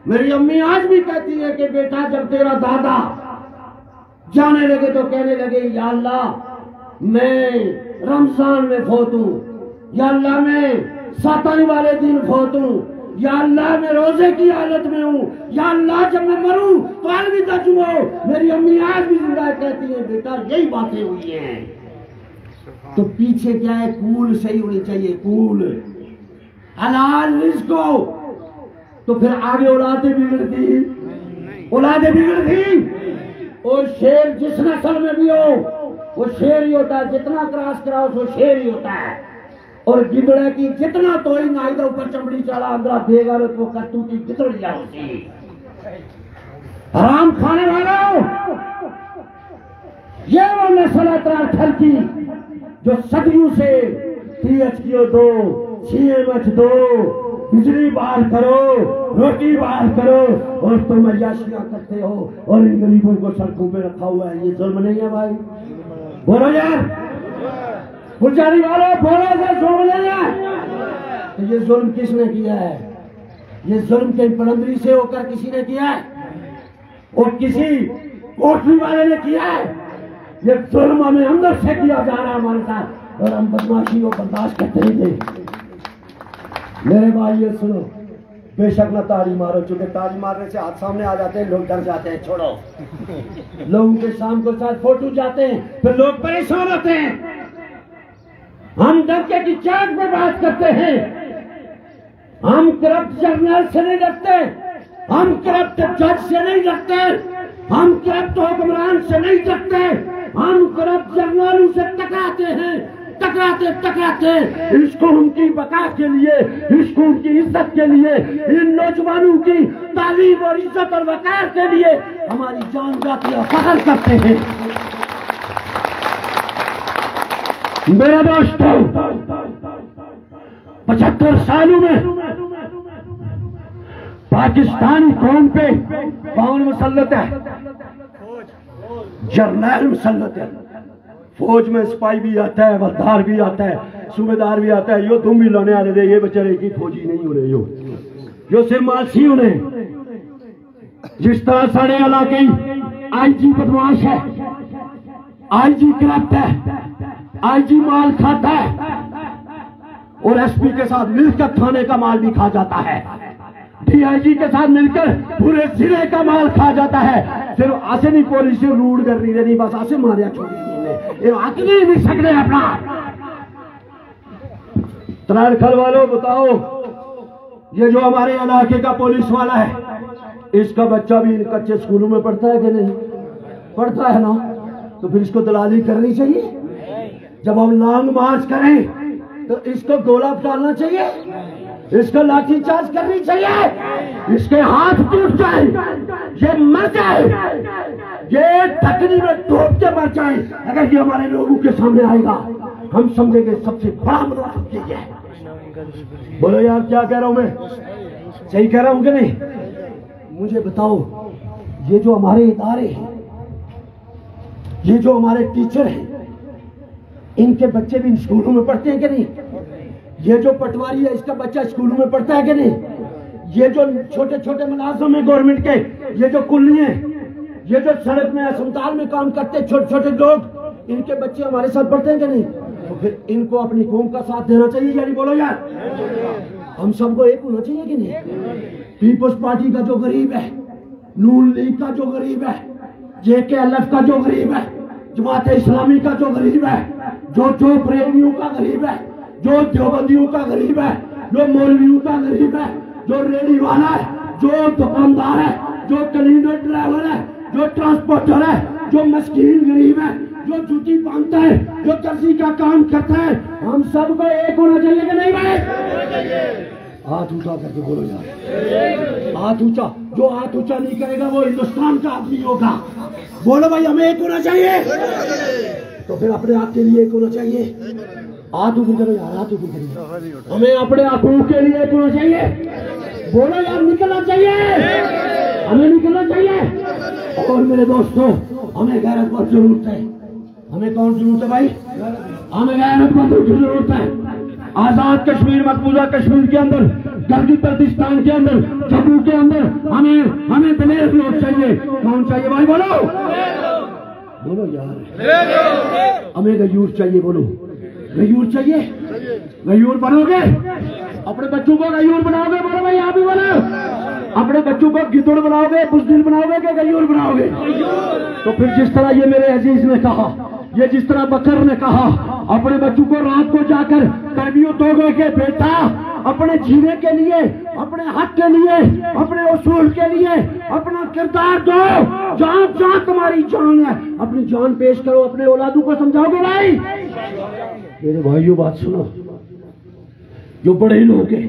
मेरी अम्मी आज भी कहती है कि बेटा, जब तेरा दादा जाने लगे तो कहने लगे, या अल्लाह मैं रमजान में फोत हूं, या अल्लाह मैं सातवीं वाले दिन फोत हूं, या अल्लाह मैं रोजे की हालत में हूं, या अल्लाह जब मैं मरूं तो अलविदा चुनो। मेरी अम्मी आज भी जिंदा कहती है, बेटा यही बातें हुई हैं। तो पीछे क्या है? कूल सही होनी चाहिए, कूल हलाल रिज़्क़ो। तो फिर आगे औलादें बिगड़ती, औलादें बिगड़ती। और शेर जिस नस्ल में भी हो वो शेर ही होता है, जितना क्रॉस कराओ वो शेर ही होता है। और गिदड़े की जितना तो ही नाई का ऊपर चमड़ी चढ़ा अंदर देगा तो वो कत्तू की गिदड़िया होती। हराम खाने वालों, ये वो नस्ल थल की जो सदियों से THQ दो, CMH दो, बिजली बहाल करो, रोटी बहाल करो, और तुम अय्याशियां करते हो और इन गरीबों को सड़कों पे रखा हुआ है। ये जुल्म नहीं है भाई? बोलो यार, पुजारी वालों बोलो से जुल्म नहीं है। तो ये जुल्म किसने किया है? ये जुल्म के पलंदरी से होकर किसी ने किया है, और किसी कोठरी वाले ने किया है। ये जुल्म हमें अंदर से किया जा रहा है हमारे साथ, और हम बदमाशी को बर्दाश्त करते रहेंगे। मेरे भाई ये सुनो, बेशक ना ताली मारो, चूंकि ताली मारने से हाथ सामने आ जाते हैं, लोग डर जाते हैं, छोड़ो। लोगों के शाम को साथ फोटो जाते हैं, फिर लोग परेशान होते हैं। हम डरके की चाक में बात करते हैं। हम करप्ट जर्नल से नहीं डरते, हम करप्ट जज से नहीं डरते, हम करप्ट हुक्मरान से नहीं डरते, हम करप्ट जर्नलों से टकराते हैं। टकराते टकराते इस कौम की बका के लिए, इस कौम की इज्जत के लिए, इन नौजवानों की तालीम और इज्जत और वकार के लिए हमारी जान जाती है, फख्र करते हैं। मेरे दोस्तों, 75 सालों में पाकिस्तानी कौम पे कौन मुसल्लत है? जर्नैल मुसल्लत है। फौज में सिपाही भी आता है, वफादार भी आता है, सूबेदार भी आता है। यो तुम भी लाने आने दे, ये बेचारे की फौजी नहीं हो रहे, यो सिर्फ मालसी होने। जिस तरह साढ़े इलाके आईजी बदमाश है, आईजी करप्ट है, आईजी माल खाता है और एसपी के साथ मिलकर थाने का माल भी खा जाता है, डीआईजी के साथ मिलकर पूरे जिले का माल खा जाता है। सिर्फ आसे नहीं पुलिस रूड कर रही है, बस आसे मारिया छोड़ी अकेले नहीं सकते अपना। त्राणखल वालों बताओ, ये जो हमारे इलाके का पुलिस वाला है, इसका बच्चा भी इन कच्चे स्कूलों में पढ़ता है कि नहीं? पढ़ता है ना, तो फिर इसको दलाली करनी चाहिए। जब हम लॉन्ग मार्च करें तो इसको गोला डालना चाहिए, इसको लाठी चार्ज करनी चाहिए, इसके हाथ टूट जाए, ये मर जाए, ये टकरी में टूट के मर जाए। अगर ये हमारे लोगों के सामने आएगा, हम समझेंगे सबसे बड़ा मुनाफिक यही है। बोलो यार, क्या कह रहा हूं मैं? सही कह रहा हूं कि नहीं? मुझे बताओ, ये जो हमारे इदारे हैं, ये जो हमारे टीचर हैं, इनके बच्चे भी स्कूलों में पढ़ते हैं कि नहीं? ये जो पटवारी है, इसका बच्चा स्कूलों में पढ़ता है कि नहीं? ये जो छोटे छोटे मुलाजिम है गवर्नमेंट के, ये जो कुल्ली हैं, ये जो सड़क में अस्पताल में काम करते छोटे छोटे लोग, इनके बच्चे हमारे साथ पढ़ते हैं कि नहीं? तो फिर इनको अपनी कौम का साथ देना चाहिए या नहीं? बोलो यार, हम सबको एक होना चाहिए कि नहीं? पीपल्स पार्टी का जो गरीब है, नून लीग का जो गरीब है, JKLF का जो गरीब है, जमात इस्लामी का जो गरीब है, जो प्रेमियों का गरीब है, जो देवबंदियों का गरीब है, जो मौलवियों का गरीब है, जो रेडी वाला है, जो दुकानदार है, जो क्लीनर ड्राइवर है, जो ट्रांसपोर्टर है, जो मस्कीन गरीब है, जो जूती बांधता है, जो दर्जी का काम करता है, हम सबको एक होना चाहिए कि नहीं भाई? हाथ ऊंचा करके बोलो यार, हाथ ऊंचा। जो हाथ ऊंचा नहीं करेगा वो हिंदुस्तान का आदमी होगा। बोलो भाई, हमें एक होना चाहिए, तो फिर अपने आप के लिए एक होना चाहिए। हाथ ऊपर करो यार, हाथ ऊपर करो। हमें अपने आपों के लिए एक होना चाहिए। बोलो यार, निकलना चाहिए, हमें निकलना चाहिए। और मेरे दोस्तों, हमें गैरतमंद जरूरत है। हमें कौन जरूरत है भाई? हमें गैरतमंदों की जरूरत है। आजाद कश्मीर, मकबूजा कश्मीर के अंदर, गिलगित बल्तिस्तान के अंदर, जम्मू के अंदर हमें दलेर लोग चाहिए। कौन चाहिए भाई? बोलो बोलो यार, हमें गयूर चाहिए। बोलो, गयूर चाहिए। गयूर बनोगे? अपने बच्चों को गयूर बनाओगे? बोलो भाई, आप ही बोलो। अपने बच्चों को गिद्दड़ बनाओगे, बुज़दिल बनाओगे कि गयूर बनाओगे? तो फिर जिस तरह ये मेरे अजीज ने कहा, ये जिस तरह बकर ने कहा, अपने बच्चों को रात को जाकर तरबियत दोगे के बेटा अपने जीने के लिए, अपने हक के लिए, अपने उसूल के लिए अपना किरदार दो। जान जान तुम्हारी जान है, अपनी जान पेश करो। अपने औलादों को समझाओगे भाई? मेरे भाइयों, बात सुनो। जो बड़े लोग हैं,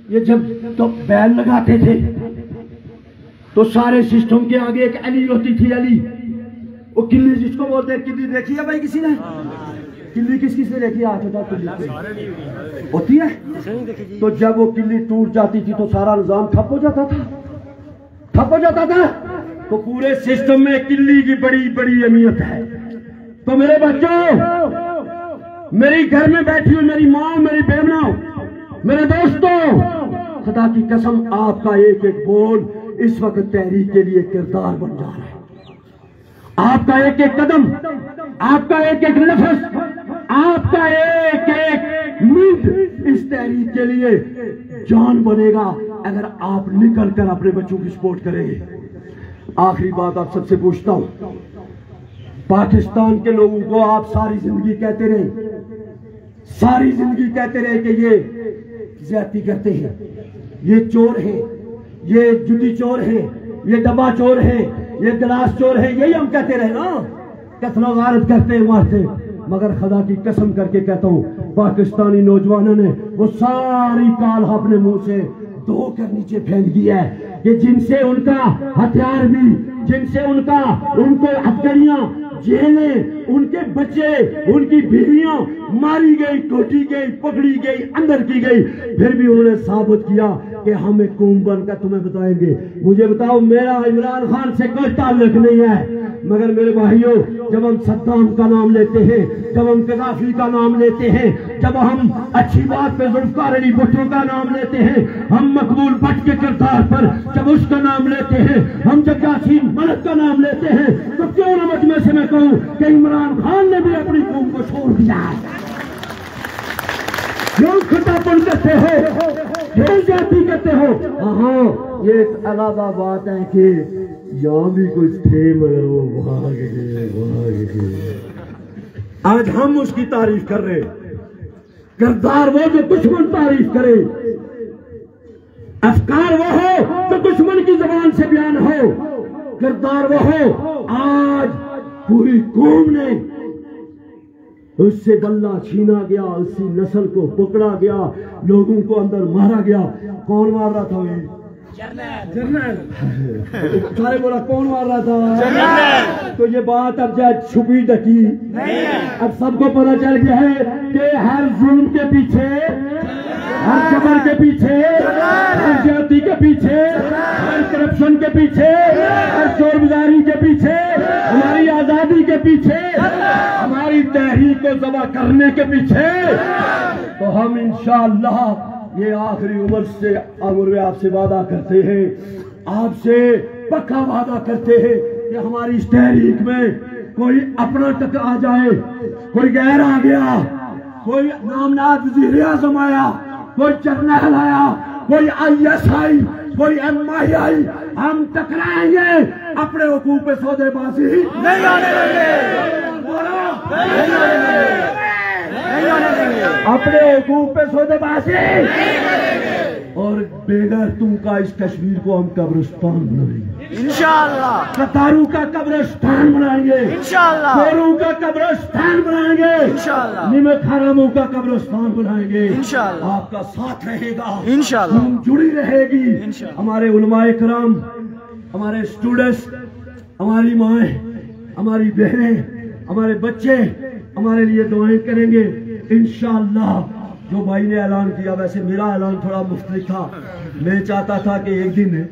ये जब तो बैल लगाते थे तो सारे सिस्टम के आगे एक अली होती थी। अली, वो किल्ली जिसको बोलते हैं, किल्ली देखी है भाई किसी ने? किल्ली किस किस ने देखी है? किल्ली होती है। तो जब वो किल्ली टूट जाती थी तो सारा निजाम ठप हो जाता था, ठप हो जाता था। तो पूरे सिस्टम में किल्ली की बड़ी बड़ी अहमियत है। तो मेरे बच्चों, मेरी घर में बैठी हुई मेरी माँ, मेरी बहनों, मेरे दोस्तों, खुदा की कसम, आपका एक एक बोल इस वक्त तहरीक के लिए किरदार बन जा रहा है। आपका एक एक कदम, आपका एक एक लफ्ज, आपका एक एक मिनट इस तहरीक के लिए जान बनेगा अगर आप निकल कर अपने बच्चों की सपोर्ट करेंगे। आखिरी बात आप सबसे पूछता हूं, पाकिस्तान के लोगों को आप सारी जिंदगी कहते रहे, सारी जिंदगी कहते रहे कि ये ज्यादती करते हैं, ये चोर है, ये जुती चोर है, ये डब्बा चोर है, ये गिलास चोर है, यही हम कहते रहे ना। कत्ल गारत करते मारते, मगर खुदा की कसम करके कहता हूँ पाकिस्तानी नौजवानों ने वो सारी काल अपने मुंह से धो कर नीचे फेंक दिया है कि जिनसे उनका हथियार भी, जिनसे उनको हथकड़ियां, जेलें, उनके बच्चे, उनकी बीवियां मारी गई, कोटी गई, पकड़ी गई, अंदर की गई, फिर भी उन्होंने साबित किया कि हमें कौम बनकर तुम्हें बताएंगे। मुझे बताओ, मेरा इमरान खान से कोई ताल्लुक नहीं है, मगर मेरे भाइयों जब हम सद्दाम का नाम लेते हैं, जब हम कदाफी का नाम लेते हैं, जब हम अच्छी बात पे जुल्फकार अली भुट्टो का नाम लेते हैं, हम मकबूल भट्ट के किरदार पर जब उसका नाम लेते हैं, हम जब यासीन मलिक का नाम लेते हैं, तो क्यों न मजमे से मैं कहूं कि इमरान खान ने भी अपनी कौम को छोड़ दिया है। क्यों खटापन करते हो, क्यों जाति करते हो? हाँ, ये एक अलग बात है कि यहाँ भी कुछ थे मगर वो भाग गए। आज हम उसकी तारीफ कर रहे, किरदार वो जो दुश्मन तारीफ करे, अफकार वो हो जो दुश्मन की जबान से बयान हो, किरदार वो हो। आज पूरी कौम ने उससे बल्ला छीना गया, उसकी नस्ल को पकड़ा गया, लोगों को अंदर मारा गया। कौन मार रहा था? ये जर्नल। सारे बोला कौन मार रहा था? जर्नल। तो ये बात अब जाए छुपी ढकी नहीं है, अब सबको पता चल गया है कि हर जुल्म के पीछे, हर जबर के पीछे, हर ज्यादती के पीछे, हर करप्शन के पीछे, हर चोरबाजी के पीछे, हमारी आजादी के पीछे, हमारी तहरीक को दबा करने के पीछे, तो हम इंशाअल्लाह ये आखिरी उम्र से आपसे वादा करते हैं, आपसे पक्का वादा करते हैं कि हमारी इस तहरीक में कोई अपना टक आ जाए, कोई गैर आ गया, कोई नामनाद वज़ीर आज़म आया, कोई जर्नल आया, कोई ISI, कोई MI, हम टकराएंगे, अपने हुकूक पे सौदेबाजी नहीं आने देंगे, अपने हुकूक पे सौदेबाजी, और बेगर तुम का इस कश्मीर को हम कब्रिस्तान बनाएंगे इंशाअल्लाह। कतारू का कब्रिस्तान बनाएंगे इंशाअल्लाह, गोरू का कब्रिस्तान बनाएंगे इंशाअल्लाह, निमक हरामों का कब्रिस्तान बनाएंगे इंशाअल्लाह। आपका साथ रहेगा इंशाअल्लाह, जुड़ी रहेगी इंशाअल्लाह। हमारे उलमाए कराम, हमारे स्टूडेंट्स, हमारी माएँ, हमारी बहनें, हमारे बच्चे हमारे लिए दुआएं करेंगे इंशाअल्लाह। जो भाई ने ऐलान किया, वैसे मेरा ऐलान थोड़ा मुख्तलिफ था। मैं चाहता था कि एक दिन,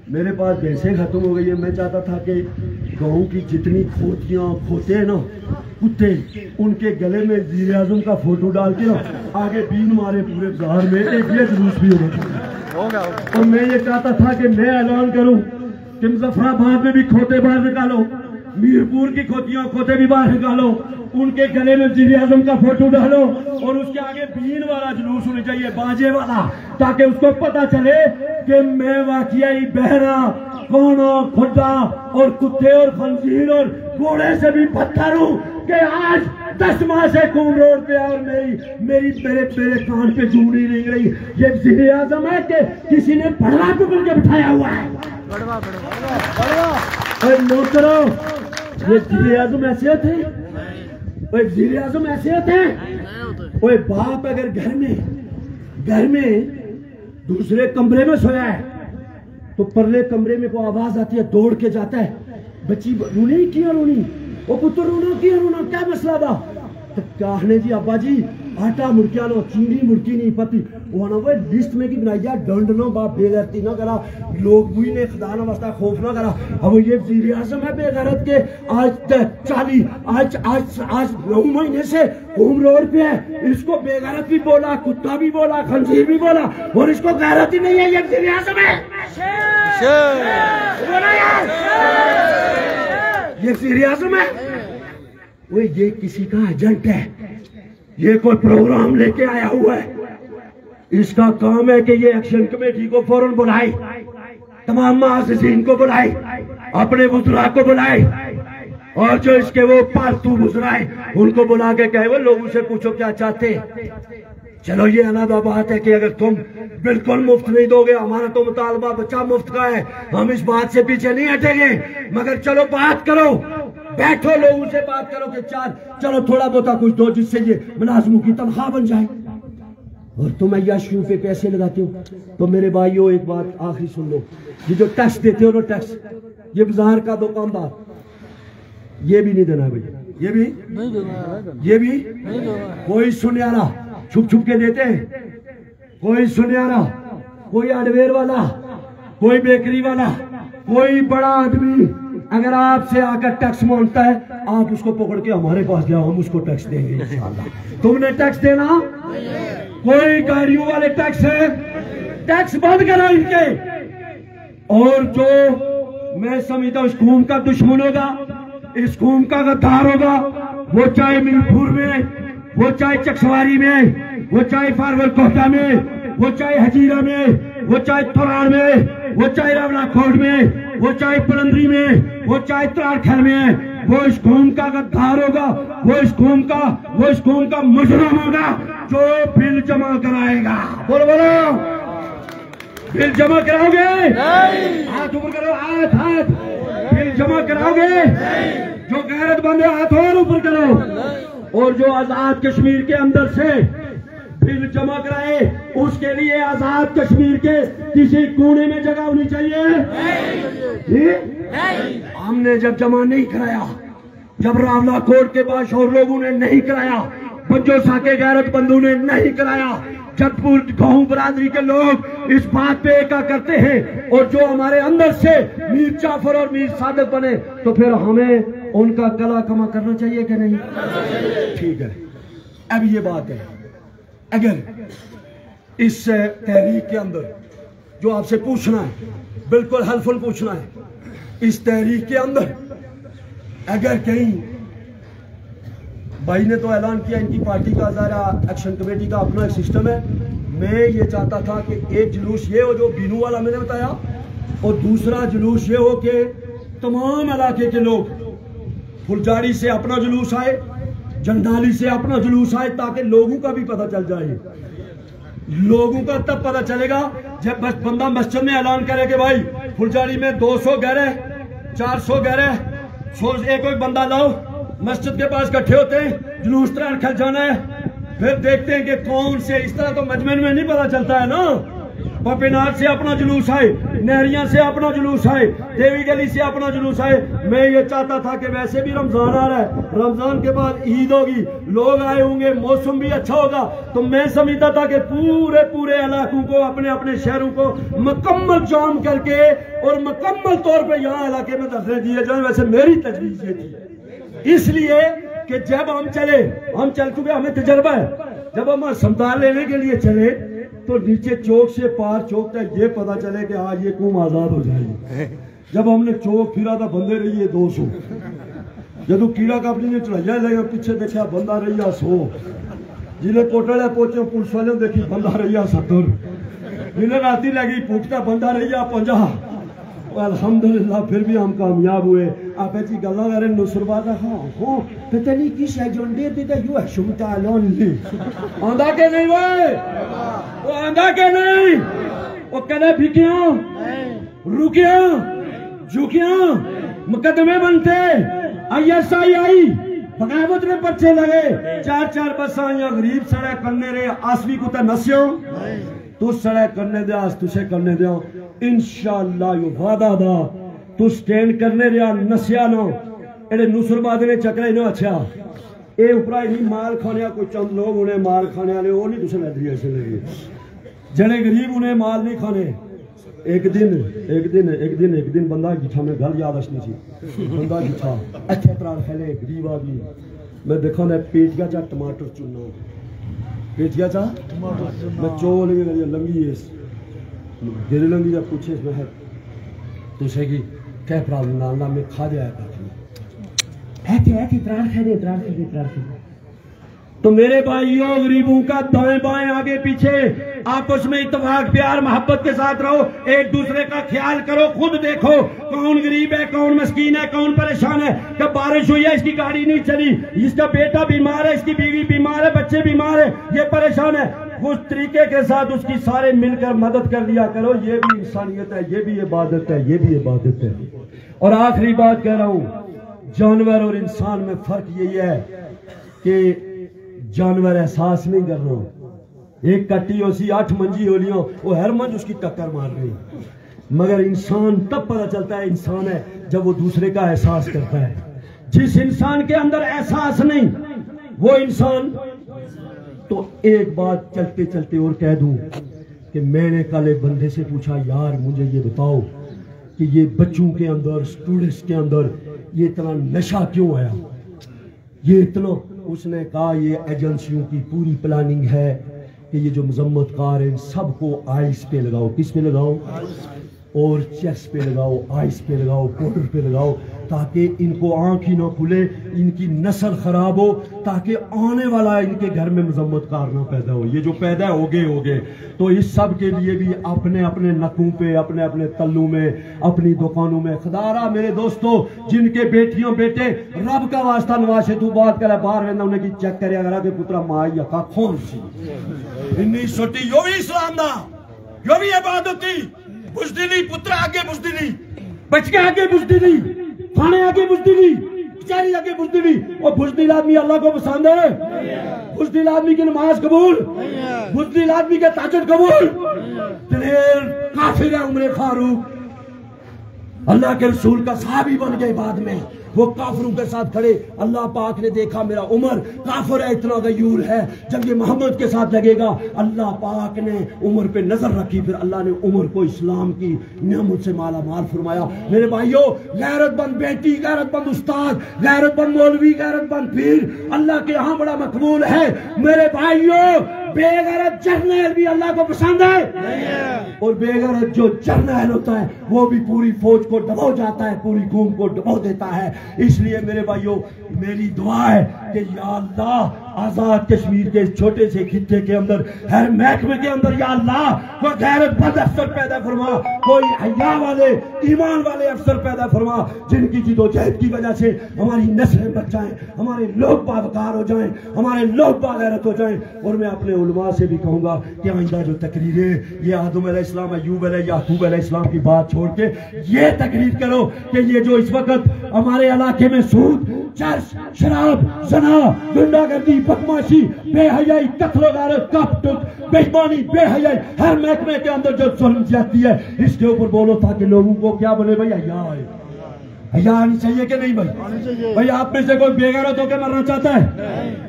मेरे पास भैंसें खत्म हो गई है, मैं चाहता था कि गाँव की जितनी खोते हैं ना कुत्ते, उनके गले में वज़ीर आज़म का फोटो डाल के ना आगे बीन मारे पूरे बाजार में, एक ये जुलूस भी होगा। और मैं ये चाहता था कि मैं ऐलान करूं कि मुजफ्फराबाद में भी खोते बाहर निकालो, मीरपुर की खोते भी बाहर निकालो, उनके गले में वज़ीर आज़म का फोटो डालो, और उसके आगे बीन वाला जुलूस होना चाहिए, बाजे वाला, ताकि उसको पता चले कि मैं वाकई बहरा, कोना, खुदा और कुत्ते और खंजीर और घोड़े से भी पत्थर हूँ कि आज 10 माह से कौम रोड पे, और मेरे कान पे जू नहीं रिंग रही। ये वज़ीर आज़म है कि किसी ने बड़वा पकड़ के बिठाया हुआ है? नौकरो, ये वज़ीर आज़म ऐसे होते हैं? वज़ीर आज़म ऐसे होते हैं? कोई बाप अगर घर में दूसरे कमरे में सोया है, तो परले कमरे में कोई आवाज आती है, दौड़ के जाता है, बच्ची रोनी किया, रोनी वो पुत्र रोना किया, रोना क्या मसला था? तो कहने जी अब्बा जी आटा मुर्किया लो, चीनी मुर्की नहीं पति वो ना, वो लिस्ट में की बनाई जा, दंड नो बाप बेगैरती ना करा, लोग हुई ने खुदा ना वास्ता खौफ ना करा। अब ये वज़ीर आज़म है बेगैरत के, आज 9 महीने से होम रोड पे है, इसको बेगैरत भी बोला, कुत्ता भी बोला, खंजीर भी बोला, और इसको गैरत ही नहीं है। ये वज़ीर आज़म है, ये वज़ीर आज़म है। वो ये किसी का एजेंट है, ये कोई प्रोग्राम लेके आया हुआ है, इसका काम है कि ये एक्शन कमेटी को फौरन बुलाए, तमाम मुअज़्ज़िज़ीन को बुलाए, अपने बुजुर्ग को बुलाए, और जो इसके वो पालतू बुजुर्ग उनको बुला के कहे वो लोगों से पूछो क्या चाहते। चलो ये अलग बात है कि अगर तुम बिल्कुल मुफ्त नहीं दोगे, हमारा तो मुतालबा बच्चा मुफ्त का है, हम इस बात से पीछे नहीं हटेंगे, मगर चलो बात करो, बैठो लोगों से बात करो कि चलो थोड़ा बहुत कुछ दो जिससे ये मुलाजमों की तनख्वाह बन जाए। और तुम अय्याशियों पे पैसे लगाते हो। तो मेरे भाइयों एक बात आखिरी सुन लो, ये जो टैक्स देते हो ना, टैक्स, ये बाजार का दुकानदार ये भी नहीं देना भाई, ये भी कोई सुनियारा छुप छुप के देते हैं, कोई सुनियारा, कोई हार्डवेयर वाला, कोई बेकरी वाला, कोई बड़ा आदमी अगर आपसे आकर टैक्स मांगता है, आप उसको पकड़ के हमारे पास जाओ, हम उसको टैक्स देंगे इंशाअल्लाह। तुमने टैक्स देना, कोई गाड़ियों वाले टैक्स है, टैक्स बंद करो इनके। और जो मैं समझता हूं इस कौम का दुश्मन होगा, इस कौम का गद्दार होगा, वो चाहे मीरपुर में, वो चाहे चकसवारी में, वो चाहे फारवल कोटा में, वो चाहे हजीरा में, वो चाहे तुरान में, वो चाहे रावलाकोट में, वो चाहे पलंदरी में, वो चाहे त्रारखल में, वो इस कौम का गद्दार होगा, वो इस कौम का मुजरिम होगा जो बिल जमा कराएगा। बोलो बोलो, बिल जमा कराओगे? हाथ ऊपर करो, हाथ। बिल जमा कराओगे? जो गैरतमंद है हाथ और ऊपर करो। और जो आजाद कश्मीर के अंदर से बिल जमा कराए, उसके लिए आजाद कश्मीर के किसी कोने में जगह होनी चाहिए। हमने जब जमा नहीं कराया, जब रावलाकोट के बादशाह लोगों ने नहीं कराया, बंजोसा के गैरत बंधु ने नहीं कराया, जटपुर गांव बरादरी के लोग इस बात पे एका करते हैं, और जो हमारे अंदर से मीर जाफर और मीर सादिक बने, तो फिर हमें उनका कला कमा करना चाहिए कि नहीं? ठीक है। अब ये बात है, अगर इस तहरीक के अंदर जो आपसे पूछना है, बिल्कुल हल्फुल पूछना है, इस तहरीक के अंदर अगर कहीं भाई ने तो ऐलान किया इनकी पार्टी का ज़रा एक्शन कमेटी का अपना एक सिस्टम है, मैं ये चाहता था कि एक जुलूस ये हो जो बीनू वाला मैंने बताया, और दूसरा जुलूस ये हो कि तमाम इलाके के लोग, फुलझाड़ी से अपना जुलूस आए, जंडाली से अपना जुलूस आए, ताकि लोगों का भी पता चल जाए। लोगों का तब पता चलेगा जब बस बंदा मस्जिद में ऐलान करे कि भाई फुलझाड़ी में 200 घर है, 400 घर है, एक बंदा लाओ, मस्जिद के पास इकट्ठे होते हैं, जुलूस त्रारखल जाना है, फिर देखते हैं कि कौन से, इस तरह तो मजमे में नहीं पता चलता है ना। पपिनार से अपना जुलूस आए, नहरिया से अपना जुलूस आए, देवी गली से अपना जुलूस आए। मैं ये चाहता था कि वैसे भी रमजान आ रहा है, रमजान के बाद ईद होगी, लोग आए होंगे, मौसम भी अच्छा होगा, तो मैं समझता था कि पूरे इलाकों को, अपने अपने शहरों को मुकम्मल जाम करके और मुकम्मल तौर पर यहाँ इलाके में धरने दिए जाए। वैसे मेरी तजवीज़ ये थी, इसलिए कि जब हम चल चुके, हमें तजर्बा है, जब हम संतान लेने के लिए चले तो नीचे चौक से पार चौक तक ये पता चले कि आज ये कौम आजाद हो जाएगी। जब हमने चौक फिरा था बंदे रही है 200, जो कीड़ा कापड़ी ने चढ़ाइया लगे, पीछे देखा बंदा रही 100, जिन्हें कोटले पहुंचे पुलिस वाले देखी बंदा रही 70, जिन्हें राती लगी पूछता बंदा रही 50। अल्हम्दुलिल्लाह फिर भी हम कामयाब हुए। आप ऐसी गल्ला करें नुसरबाद हो पता नहीं किस है जो दे देता यू है शुमता लोनली आंदा के नहीं वो आंदा के नहीं, वो कदे फिकियां रुकिया झुकिया मुकदमे बनते, ISI आई बगावत में पर्चे लगे, 4 बसा या गरीब सड़क करने रे आसवी को नस्यो तू सड़क करने दे, आज तुझे करने दो इंशाअल्लाह। यो वादा दा तू स्टैंड करने रिया नस्या नो एड़े नुसरबाद ने चकरे नो। अच्छा ये उपरा नहीं माल खाने, कोई चंद लोग उन्हें माल खाने वाले वो नहीं तुझे लग ऐसे लगे, जड़े गरीब उन्हें माल नहीं खाने। एक दिन बंदा गिठा में गल याद आनी थी, बंदा गिठा अच्छे तरह फैले गरीब आदमी, मैं देखा मैं पेटिया चा टमाटर चुना, पेटिया चा मैं चोल लंगी दिल लंगी जब पूछे मैं तुझे की क्या प्रॉब्लम ना मैं खा दिया तो मेरे भाइयों गरीबों का दाएं बाएं आगे पीछे आपस में इत्तेफाक प्यार मोहब्बत के साथ रहो, एक दूसरे का ख्याल करो, खुद देखो कौन गरीब है, कौन मस्कीन है, कौन परेशान है। जब बारिश हुई है इसकी गाड़ी नहीं चली, इसका बेटा बीमार है, इसकी बीवी बीमार है, बच्चे बीमार है, ये परेशान है, उस तरीके के साथ उसकी सारे मिलकर मदद कर दिया करो। ये भी इंसानियत है, ये भी इबादत है, ये भी इबादत है। और आखिरी बात कह रहा हूं, जानवर और इंसान में फर्क यही है कि जानवर एहसास नहीं कर रहा। एक कट्टी होसी 8 मंजी होलियों, वो हर मंज उसकी टक्कर मार रही, मगर इंसान तब पता चलता है इंसान है जब वो दूसरे का एहसास करता है। जिस इंसान के अंदर एहसास नहीं वो इंसान। तो एक बात चलते चलते और कह दूं कि मैंने कल एक बंदे से पूछा, यार मुझे ये बताओ कि ये बच्चों के अंदर, स्टूडेंट्स के अंदर ये इतना नशा क्यों आया, ये इतना। उसने कहा ये एजेंसियों की पूरी प्लानिंग है कि ये जो मजम्मतकार हैं सबको आइस पे लगाओ। किस पे लगाओ? और चेस्ट पे लगाओ, आइस पे लगाओ, पाउडर पे लगाओ, ताकि इनको आंख ही ना खुले, इनकी नस्ल खराब हो, ताकि आने वाला इनके घर में मजम्मतकार ना पैदा हो। ये जो पैदा हो गए तो इस सब के लिए भी अपने अपने नकों पे, अपने अपने तल्लू में, अपनी दुकानों में खुदारा मेरे दोस्तों, जिनके बेटियों बेटे रब का वास्ता नवाशे तू बात करे बाहर वेंदा उन्हें की चेक करे अगर के पुत्रा माई या का कौन सी इन्नी छोटी यो भी इस्लाम दा यो भी इबादत थी। बुजदिली पुत्र आगे बुजदिली, बच्चे आगे बुजदिली, खाने आगे बुजदिली, बेचारी आगे बुजदिली। और बुजदिल आदमी अल्लाह को पसंद है? बुजदिल आदमी की नमाज कबूल, बुजदिल आदमी के ताजद कबूल। दिलेर काफिर है उम्र फारूक, अल्लाह के रसूल का सहाबी बन गए बाद में, वो काफिरों के साथ खड़े। अल्लाह पाक ने देखा मेरा उमर काफिर है, इतना गयूर है, जब ये मोहम्मद के साथ लगेगा। अल्लाह पाक ने उमर पे नजर रखी, फिर अल्लाह ने उमर को इस्लाम की नियामत से माला माल फरमाया। मेरे भाइयों, गैरतमंद बेटी, गैरतमंद उस्ताद, गैरतमंद मौलवी, गैरतमंद पीर अल्लाह के यहाँ बड़ा मकबूल है। मेरे भाइयों, बेगैरत जर्नैल भी अल्लाह को पसंद है, और बेगैरत जो जर्नैल होता है वो भी पूरी फौज को दबा जाता है, पूरी कौम को दबा देता है। इसलिए मेरे भाइयों, मेरी दुआ है कि या अल्लाह आजाद कश्मीर के छोटे से खित्ते के अंदर, हर महकमे के अंदर या अल्लाह कोई गैरतमंद अफसर पैदा फरमा, कोई हया वाले ईमान वाले अफसर पैदा फरमा, जिनकी जिदोजहद की वजह से हमारी नस्लें बच जाएं, हमारे लोग बावकार हो जाएं, हमारे लोग बागैरत हो जाएं। और मैं अपने उलमा से भी कहूंगा कि आइंदा जो तकरीरें ये आदम अलैहिस्सलाम, अय्यूब याकूब अलैहिस्सलाम की बात छोड़ के ये तकरीर करो कि ये जो इस वक्त हमारे इलाके में सूद, चर्च, शराब, जना, गुंडागर्दी, बदमाशी, बेहयाई, कत्ल गारत, कपट, बेईमानी, बेहयाई, हर महकमे के अंदर जो जुल्म जाती है, इसके ऊपर बोलो ताकि लोगों को क्या बोले, भाई हया आए। हया आनी चाहिए कि नहीं भाई? भाई आप में से कोई बेगैरत होकर मरना चाहता है?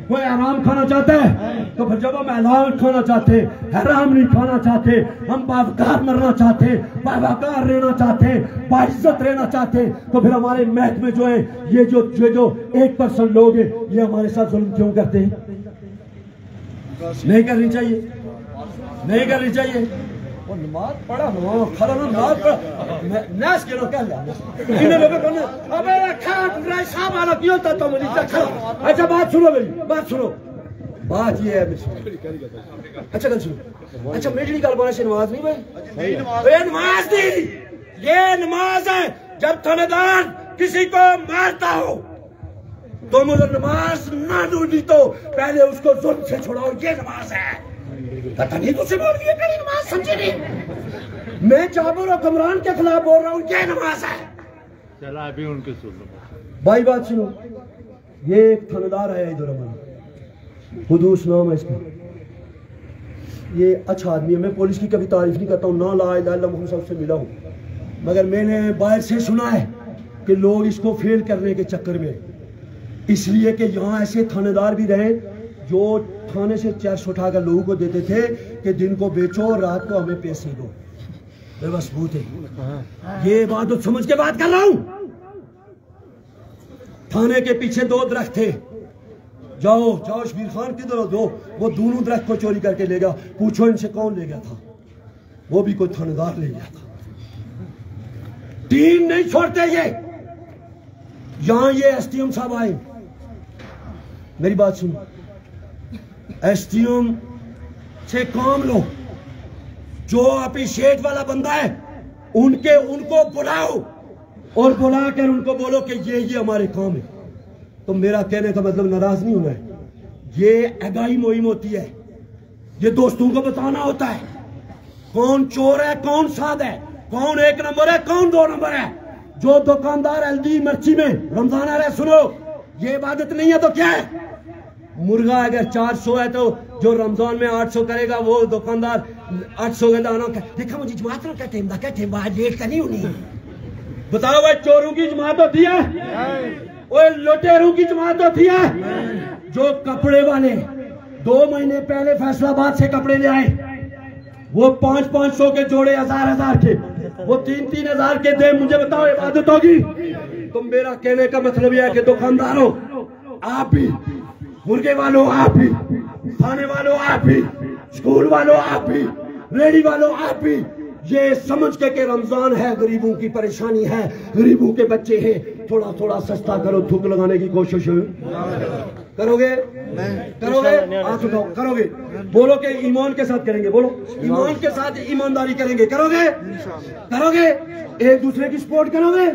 कोई आराम खाना चाहता है? तो फिर जब हम हलाल खाना चाहते, हराम नहीं खाना चाहते, हम बावकार मरना चाहते, बावकार रहना चाहते, बाइज्जत रहना चाहते, तो फिर हमारे महकमे जो है ये जो 1% लोग हैं ये हमारे साथ जुल्म क्यों करते हैं? नहीं करनी चाहिए, नहीं करनी चाहिए। और नमाज पढ़ा खड़ा नमाज पढ़ा नाश के लोग क्या इन्हें लोगों को अबे खान साहब आना क्यों था तो मुझे अच्छा बात सुनो, मेरी बात सुनो। बात ये है, अच्छा कल सुनो, अच्छा मेरी गल बोला से नमाज नहीं भाई, नमाज नहीं, ये नमाज है। जब थानेदार किसी को मारता हो तो मुझे नमाज ना ढूंढी तो पहले उसको जुल्म से छुड़ाओ, ये नमाज है। पता नहीं तुझसे बोल दिया करी नमाज समझे नहीं। मैं जाबुर और कमरान के खिलाफ बोल रहा हूँ, ये नमाज है। चला अभी उनके सुनो भाई बात सुनो। ये एक थानेदार है इधर हमारा, खुदूस नाम है इसका, ये अच्छा आदमी है। मैं पुलिस की कभी तारीफ नहीं करता हूँ, ना ला इलाहा इल्लल्लाह मुहम्मद सबसे मिला हूँ, मगर मैंने बाहर से सुना है कि लोग इसको फेल करने के चक्कर में, इसलिए कि यहाँ ऐसे थानेदार भी रहे जो थाने से चर्च उठाकर लोगों को देते थे कि दिन को बेचो और रात को हमें पैसे दो। बस बहुत है, ये बात तो समझ के बात कर रहा हूं। थाने के पीछे 2 दरख्त थे, जाओ जाओ शबीर खान किधर हो, दो वो दोनों दरख्त को चोरी करके ले गया। पूछो इनसे कौन ले गया था? वो भी कोई थानेदार ले गया था। 3 नहीं छोड़ते ये। यहां ये एसडीएम साहब आए, मेरी बात सुनो, एसडीएम से काम लो, जो अप्रिशिएट वाला बंदा है उनको बुलाओ और बुलाकर उनको बोलो कि ये हमारे काम है। तो मेरा कहने का मतलब नाराज नहीं होना है, ये अगाई मुहिम होती है, ये दोस्तों को बताना होता है कौन चोर है, कौन साध है, कौन 1 नंबर है, कौन 2 नंबर है। जो दुकानदार हल्दी मिर्ची में रमजान आ रहा है, सुनो, ये इबादत नहीं है तो क्या है? मुर्गा अगर 400 है तो जो रमजान में 800 करेगा, वो दुकानदार 800 का दाना देखा मुझे जमात कहते लेट का नहीं होनी। बताओ भाई, चोरों की जमात होती है, ओए लुटेरों की जमात होती है। जो कपड़े वाले 2 महीने पहले फैसलाबाद से कपड़े ले आए, वो 500-500 के जोड़े, 1000-1000 के, वो 3-3000 के दे, मुझे बताओ इबादत होगी? तो मेरा कहने का मतलब यह है कि दुकानदारों आप भी, मुर्गे वालों आप भी, थाने वालों आप भी, स्कूल वालों आप भी, रेडी वालों आप भी, ये समझ के कि रमजान है, गरीबों की परेशानी है, गरीबों के बच्चे हैं, थोड़ा थोड़ा सस्ता करो, थूक लगाने की कोशिश करोगे? करोगे? हाथ उठाओ, करोगे? बोलो कि ईमान के साथ करेंगे, बोलो ईमान के साथ ईमानदारी करेंगे, करोगे? करोगे? एक दूसरे की सपोर्ट करोगे?